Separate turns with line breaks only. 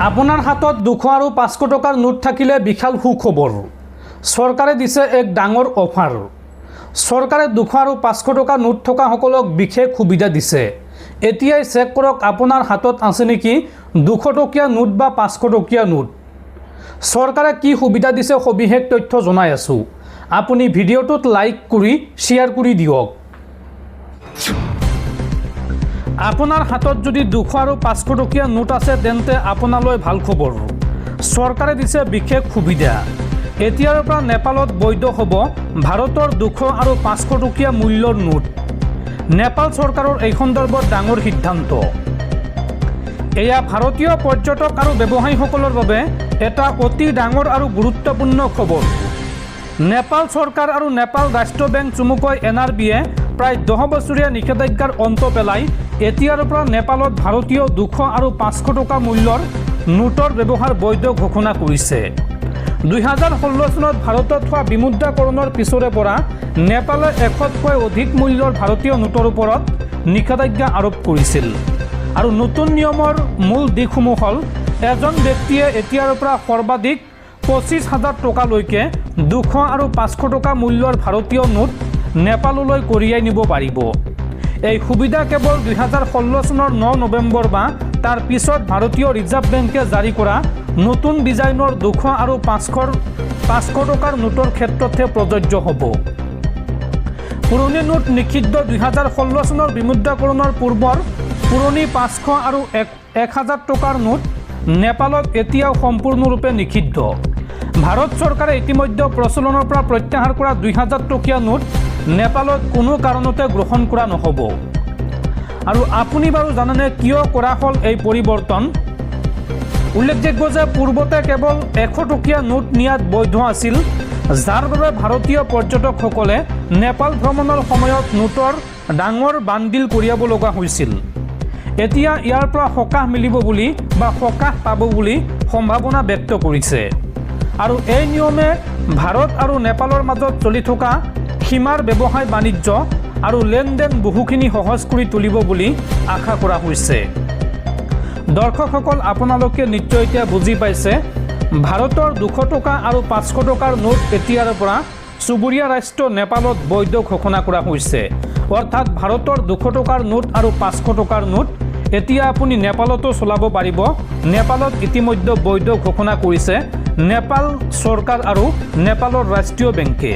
আপোনাৰ হাতত 200 আৰু 500 টকাৰ নোট থাকিলে বিশাল সুখবৰ। চৰকাৰে দিছে এক ডাঙৰ অফাৰ। চৰকাৰে 200 আৰু 500 টকা নোট থকা সকলক বিশেষ সুবিধা দিছে। এতিয়াই চেক কৰক আপোনাৰ হাতত আছে নেকি 200 টকীয়া নোট বা 500 টকীয়া নোট। চৰকাৰে কি সুবিধা দিছে সবিশেষ তথ্য জনাই আছো। আপুনি ভিডিঅ'টোত লাইক কৰি শ্বেয়াৰ কৰি দিয়ক। আপোনাৰ হাতত যদি 200 আৰু 500 টকীয়া নোট আছে তেন্তে আপোনালৈ ভাল খবৰ। চৰকাৰে দিছে বিশেষ সুবিধা। এতিয়াৰ পৰা নেপালত বৈধ হ'ব ভাৰতৰ 200 আৰু 500 টকীয়া মূল্যৰ নোট। নেপাল চৰকাৰৰ এই সন্দৰ্ভত ডাঙৰ সিদ্ধান্ত। এয়া ভাৰতীয় পৰ্যটক আৰু ব্যৱসায়ীসকলৰ বাবে এটা অতি ডাঙৰ আৰু গুৰুত্বপূৰ্ণ খবৰ। নেপাল চৰকাৰ আৰু নেপাল ৰাষ্ট্ৰ বেংক চমুকৈ NRBয়ে প্ৰায় 10 বছৰীয়া নিষেধাজ্ঞাৰ অন্ত পেলাই এতিয়াৰ পৰা নেপালত ভাৰতীয় 200 আৰু 500 টকা মূল্যৰ নোটৰ ব্যৱহাৰ বৈধ ঘোষণা কৰিছে। 2016 চনত ভাৰতত হোৱা বিমুদ্ৰাকৰণৰ পিছৰে পৰা নেপালে 100তকৈ অধিক মূল্যৰ ভাৰতীয় নোটৰ ওপৰত নিষেধাজ্ঞা আৰোপ কৰিছিল। আৰু নতুন নিয়মৰ মূল দিশসমূহ হ'ল এজন ব্যক্তিয়ে এতিয়াৰ পৰা সৰ্বাধিক 25,000 টকালৈকে 200 আৰু 500 টকা মূল্যৰ ভাৰতীয় নোট নেপাললৈ কঢ়িয়াই নিব পাৰিব। এই সুবিধা কেৱল 2016 চনৰ 9 নৱেম্বৰ বা তাৰ পিছত ভাৰতীয় ৰিজাৰ্ভ বেংকে জাৰি কৰা নতুন ডিজাইনৰ 200 আৰু 500 টকাৰ নোটৰ ক্ষেত্ৰতহে প্ৰযোজ্য হ'ব। পুৰণি নোট নিষিদ্ধ। 2016 চনৰ বিমুদ্ৰাকৰণৰ পূৰ্বৰ পুৰণি 500 আৰু 1000 টকাৰ নোট নেপালত এতিয়াও সম্পূৰ্ণৰূপে নিষিদ্ধ। ভাৰত চৰকাৰে ইতিমধ্যে প্ৰচলনৰ পৰা প্ৰত্যাহাৰ কৰা 2000 টকীয়া নোট নেপালত কোনো কাৰণতে গ্ৰহণ কৰা নহ'ব। আৰু আপুনি বাৰু জানেনে কিয় কৰা হ'ল এই পৰিৱৰ্তন? উল্লেখযোগ্য যে পূৰ্বতে কেৱল 100 টকীয়া নোট নিয়াত বৈধ আছিল, যাৰ বাবে ভাৰতীয় পৰ্যটকসকলে নেপাল ভ্ৰমণৰ সময়ত নোটৰ ডাঙৰ বান্ডিল কঢ়িয়াব লগা হৈছিল। এতিয়া ইয়াৰ পৰা সকাহ মিলিব বুলি বা সকাহ পাব বুলি সম্ভাৱনা ব্যক্ত কৰিছে। আৰু এই নিয়মে ভাৰত আৰু নেপালৰ মাজত চলি থকা সীমাৰ ব্যৱসায় বাণিজ্য আৰু লেনদেন বহুখিনি সহজ কৰি তুলিব বুলি আশা কৰা হৈছে। দৰ্শকসকল, আপোনালোকে নিশ্চয় এতিয়া বুজি পাইছে ভাৰতৰ 200 টকা আৰু 500 টকাৰ নোট এতিয়াৰ পৰা চুবুৰীয়া ৰাষ্ট্ৰ নেপালত বৈধ ঘোষণা কৰা হৈছে। অৰ্থাৎ ভাৰতৰ 200 টকাৰ নোট আৰু 500 টকাৰ নোট এতিয়া আপুনি নেপালতো চলাব পাৰিব। নেপালত ইতিমধ্যে বৈধ ঘোষণা কৰিছে নেপাল চৰকাৰ আৰু নেপালৰ ৰাষ্ট্ৰীয় বেংকে।